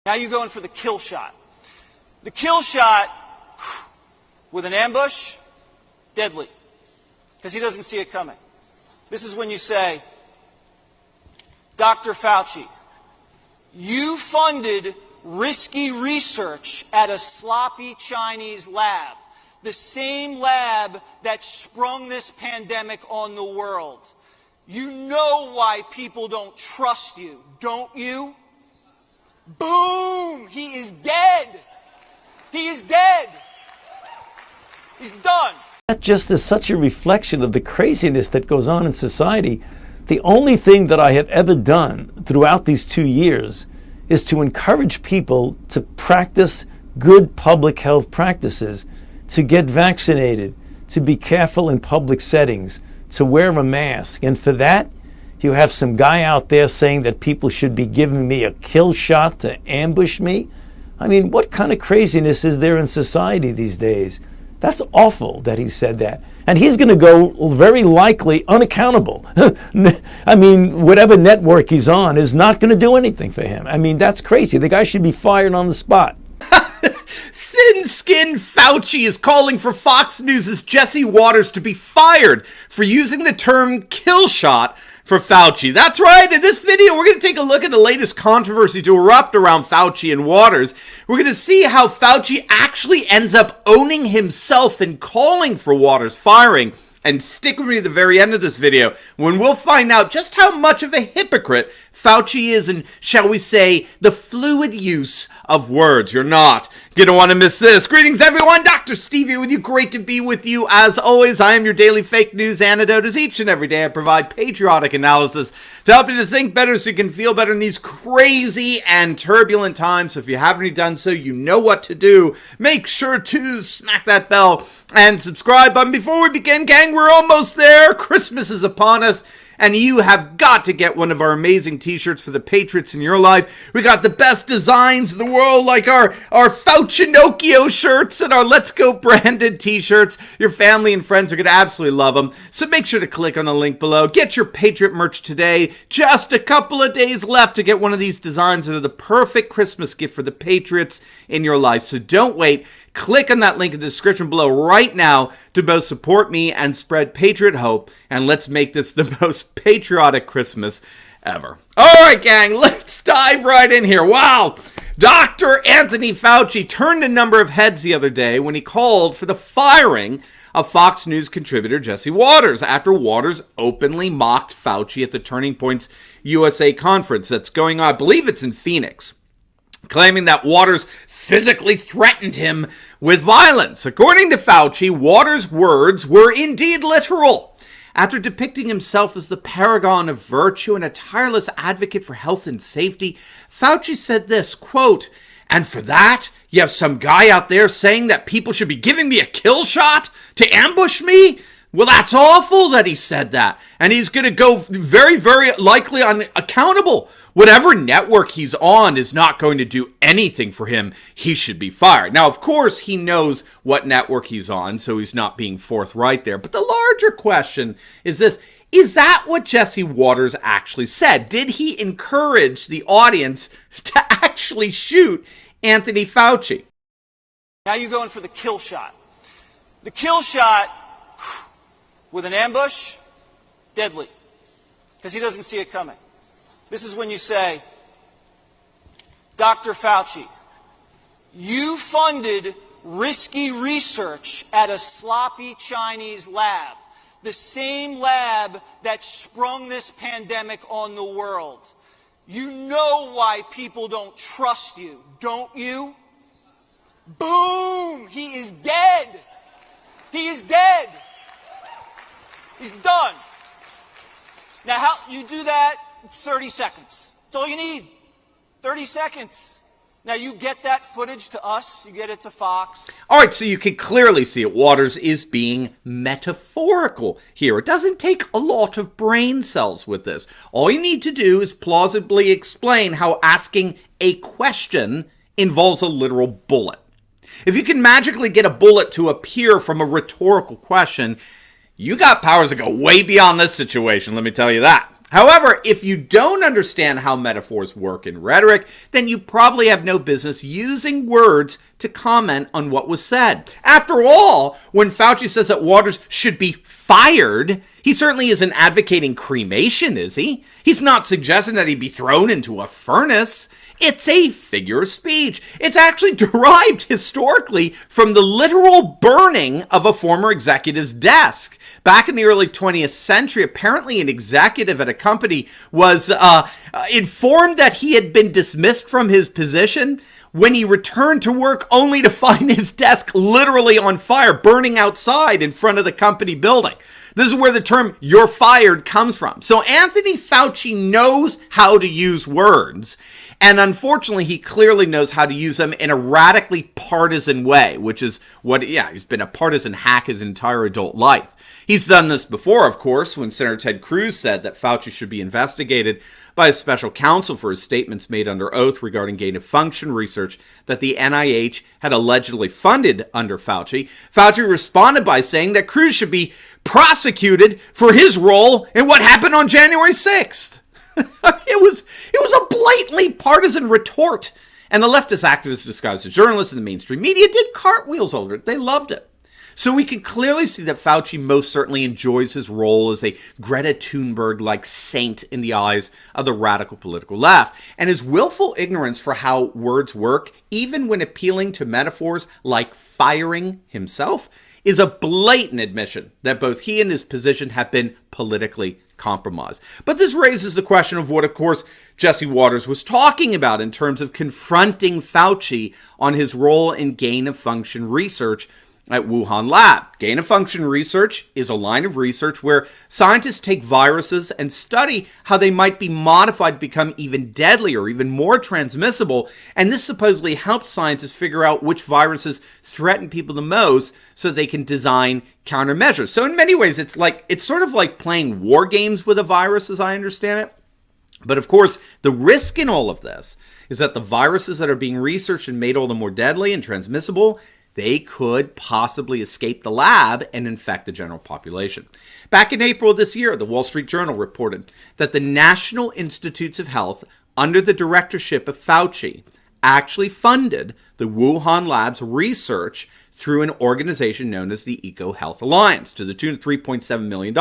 Now you're going for the kill shot. The kill shot with an ambush, deadly, because he doesn't see it coming. This is when you say, Dr. Fauci, you funded risky research at a sloppy Chinese lab, the same lab that sprung this pandemic on the world. You know why people don't trust you, don't you? Boom! He is dead. He is dead. He's done. That just is such a reflection of the craziness that goes on in society. The only thing that I have ever done throughout these 2 years is to encourage people to practice good public health practices, to get vaccinated, to be careful in public settings, to wear a mask. And for that, you have some guy out there saying that people should be giving me a kill shot to ambush me. I mean, what kind of craziness is there in society these days? That's awful that he said that. And he's going to go very likely unaccountable. I mean, whatever network he's on is not going to do anything for him. I mean, that's crazy. The guy should be fired on the spot. Thin-skinned Fauci is calling for Fox News' Jesse Watters to be fired for using the term kill shot for Fauci. That's right. In this video, we're going to take a look at the latest controversy to erupt around Fauci and Watters. We're going to see how Fauci actually ends up owning himself and calling for Watters' firing. And stick with me to the very end of this video when we'll find out just how much of a hypocrite Fauci is in, shall we say, the fluid use of words. You're not going to want to miss this. Greetings, everyone. Dr. Steve here with you. Great to be with you. As always, I am your daily fake news antidote. As each and every day, I provide patriotic analysis to help you to think better so you can feel better in these crazy and turbulent times. So if you haven't already done so, you know what to do. Make sure to smack that bell and subscribe button. Before we begin, gang, we're almost there. Christmas is upon us, and you have got to get one of our amazing t-shirts for the Patriots in your life. We got the best designs in the world, like our Faucinocchio shirts and our Let's Go branded t-shirts. Your family and friends are going to absolutely love them. So make sure to click on the link below. Get your Patriot merch today. Just a couple of days left to get one of these designs that are the perfect Christmas gift for the Patriots in your life. So don't wait. Click on that link in the description below right now to both support me and spread Patriot hope, and let's make this the most patriotic Christmas ever. All right, gang, let's dive right in here. Wow. Dr. Anthony Fauci turned a number of heads the other day when he called for the firing of Fox News contributor Jesse Watters after Watters openly mocked Fauci at the Turning Points USA conference that's going on. I believe it's in Phoenix, claiming that Watters physically threatened him with violence. According to Fauci, Watters' words were indeed literal. After depicting himself as the paragon of virtue and a tireless advocate for health and safety, Fauci said this, quote, "And for that, you have some guy out there saying that people should be giving me a kill shot to ambush me? Well, that's awful that he said that. And he's going to go very, very likely unaccountable. Whatever network he's on is not going to do anything for him. He should be fired." Now, of course, he knows what network he's on, so he's not being forthright there. But the larger question is this. Is that what Jesse Watters actually said? Did he encourage the audience to actually shoot Anthony Fauci? Now you're going for the kill shot. The kill shot with an ambush, deadly, because he doesn't see it coming. This is when you say, Dr. Fauci, you funded risky research at a sloppy Chinese lab, the same lab that sprung this pandemic on the world. You know why people don't trust you, don't you? Boom! He is dead. He is dead. He's done. Now, how you do that? 30 seconds. That's all you need. 30 seconds. Now, you get that footage to us. You get it to Fox. All right, so you can clearly see it. Watters is being metaphorical here. It doesn't take a lot of brain cells with this. All you need to do is plausibly explain how asking a question involves a literal bullet. If you can magically get a bullet to appear from a rhetorical question, you got powers that go way beyond this situation, let me tell you that. However, if you don't understand how metaphors work in rhetoric, then you probably have no business using words to comment on what was said. After all, when Fauci says that Watters should be fired, he certainly isn't advocating cremation, is he? He's not suggesting that he be thrown into a furnace. It's a figure of speech. It's actually derived historically from the literal burning of a former executive's desk. Back in the early 20th century, apparently an executive at a company was informed that he had been dismissed from his position when he returned to work only to find his desk literally on fire, burning outside in front of the company building. This is where the term "you're fired" comes from. So Anthony Fauci knows how to use words. And unfortunately, he clearly knows how to use them in a radically partisan way, which is what, he's been a partisan hack his entire adult life. He's done this before, of course, when Senator Ted Cruz said that Fauci should be investigated by a special counsel for his statements made under oath regarding gain-of-function research that the NIH had allegedly funded under Fauci. Fauci responded by saying that Cruz should be prosecuted for his role in what happened on January 6th. It was a blatantly partisan retort. And the leftist activists disguised as journalists in the mainstream media did cartwheels over it. They loved it. So we can clearly see that Fauci most certainly enjoys his role as a Greta Thunberg-like saint in the eyes of the radical political left. And his willful ignorance for how words work, even when appealing to metaphors like firing himself, is a blatant admission that both he and his position have been politically compromised. But this raises the question of what, of course, Jesse Watters was talking about in terms of confronting Fauci on his role in gain-of-function research at Wuhan Lab. Gain-of-function research is a line of research where scientists take viruses and study how they might be modified to become even deadlier, even more transmissible, and this supposedly helps scientists figure out which viruses threaten people the most so they can design countermeasures. So in many ways, it's sort of like playing war games with a virus, as I understand it. But of course, the risk in all of this is that the viruses that are being researched and made all the more deadly and transmissible, they could possibly escape the lab and infect the general population. Back in April of this year, the Wall Street Journal reported that the National Institutes of Health, under the directorship of Fauci, actually funded the Wuhan lab's research through an organization known as the EcoHealth Alliance to the tune of $3.7 million.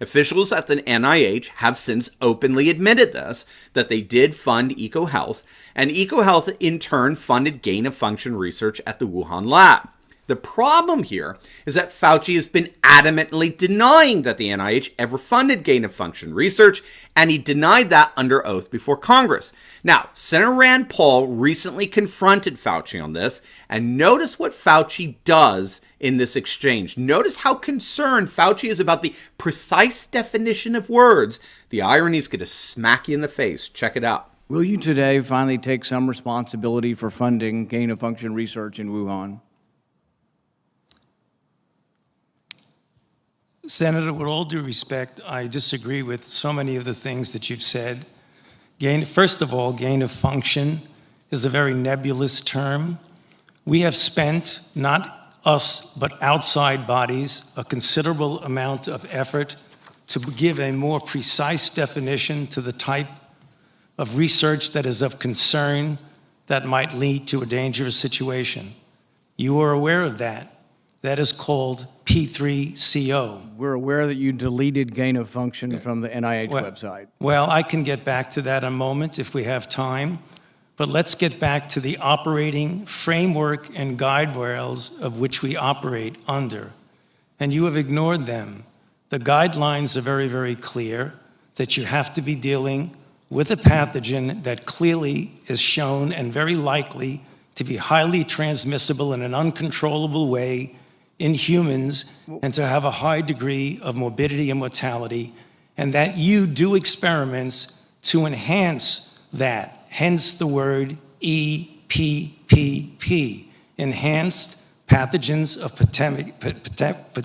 Officials at the NIH have since openly admitted this, that they did fund EcoHealth, and EcoHealth in turn funded gain-of-function research at the Wuhan lab. The problem here is that Fauci has been adamantly denying that the NIH ever funded gain-of-function research, and he denied that under oath before Congress. Now, Senator Rand Paul recently confronted Fauci on this, and notice what Fauci does in this exchange. Notice how concerned Fauci is about the precise definition of words. The irony is going to smack you in the face. Check it out. Will you today finally take some responsibility for funding gain-of-function research in Wuhan? Senator, with all due respect, I disagree with so many of the things that you've said. First of all, gain of function is a very nebulous term. We have spent, not us, but outside bodies, a considerable amount of effort to give a more precise definition to the type of research that is of concern that might lead to a dangerous situation. You are aware of that. That is called P3CO. We're aware that you deleted gain-of-function from the NIH website. Well, I can get back to that in a moment if we have time. But let's get back to the operating framework and guide rails of which we operate under. And you have ignored them. The guidelines are very, very clear that you have to be dealing with a pathogen that clearly is shown and very likely to be highly transmissible in an uncontrollable way in humans and to have a high degree of morbidity and mortality, and that you do experiments to enhance that, hence the word EPPP, enhanced pathogens of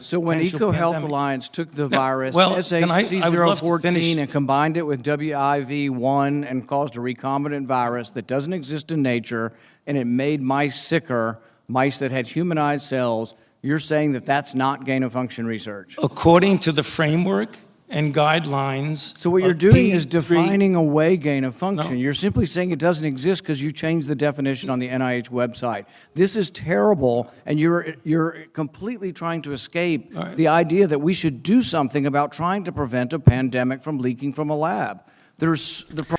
So when EcoHealth Alliance took the virus, SHC014, and combined it with WIV1 and caused a recombinant virus that doesn't exist in nature, and it made mice sicker, mice that had humanized cells, you're saying that that's not gain-of-function research? According to the framework, and guidelines. So what you're doing is defining away gain of function. No. You're simply saying it doesn't exist because you changed the definition on the NIH website. This is terrible, and you're completely trying to escape the idea that we should do something about trying to prevent a pandemic from leaking from a lab.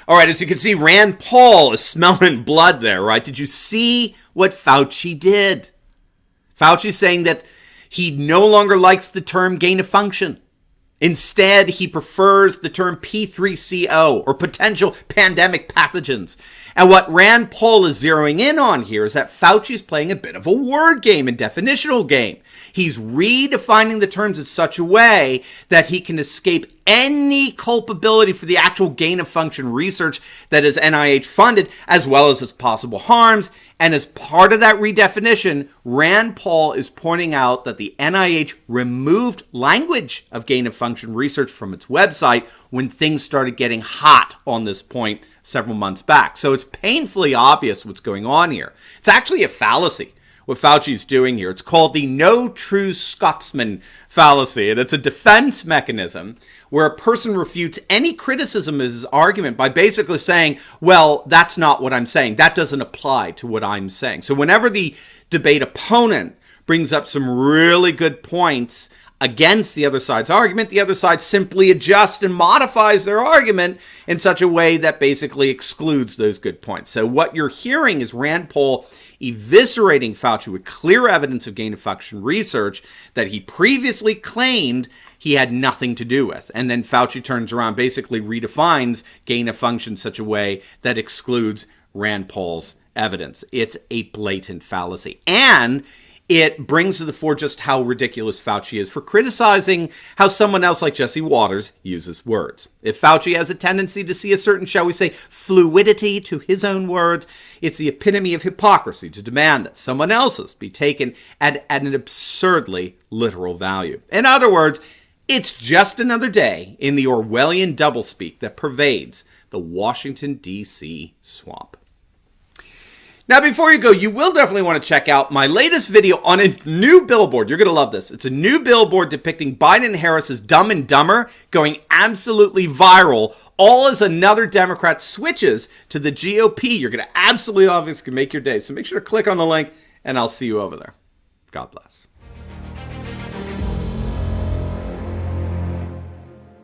All right, as you can see, Rand Paul is smelling blood there, right? Did you see what Fauci did? Fauci's saying that he no longer likes the term gain of function. Instead, he prefers the term P3CO, or potential pandemic pathogens. And what Rand Paul is zeroing in on here is that Fauci's playing a bit of a word game and definitional game. He's redefining the terms in such a way that he can escape any culpability for the actual gain of function research that is NIH funded, as well as its possible harms. And as part of that redefinition, Rand Paul is pointing out that the NIH removed language of gain of function research from its website when things started getting hot on this point several months back. So it's painfully obvious what's going on here. It's actually a fallacy, what Fauci's doing here. It's called the no true Scotsman fallacy, and it's a defense mechanism where a person refutes any criticism of his argument by basically saying, well, that's not what I'm saying. That doesn't apply to what I'm saying. So whenever the debate opponent brings up some really good points against the other side's argument, the other side simply adjusts and modifies their argument in such a way that basically excludes those good points. So what you're hearing is Rand Paul eviscerating Fauci with clear evidence of gain of function research that he previously claimed he had nothing to do with. And then Fauci turns around, basically redefines gain of function in such a way that excludes Rand Paul's evidence. It's a blatant fallacy. And it brings to the fore just how ridiculous Fauci is for criticizing how someone else like Jesse Watters uses words. If Fauci has a tendency to see a certain, shall we say, fluidity to his own words, it's the epitome of hypocrisy to demand that someone else's be taken at an absurdly literal value. In other words, it's just another day in the Orwellian doublespeak that pervades the Washington, D.C. swamp. Now, before you go, you will definitely want to check out my latest video on a new billboard. You're going to love this. It's a new billboard depicting Biden and Harris as Dumb and Dumber, going absolutely viral, all as another Democrat switches to the GOP. You're going to absolutely love this. It's going to make your day. So make sure to click on the link, and I'll see you over there. God bless.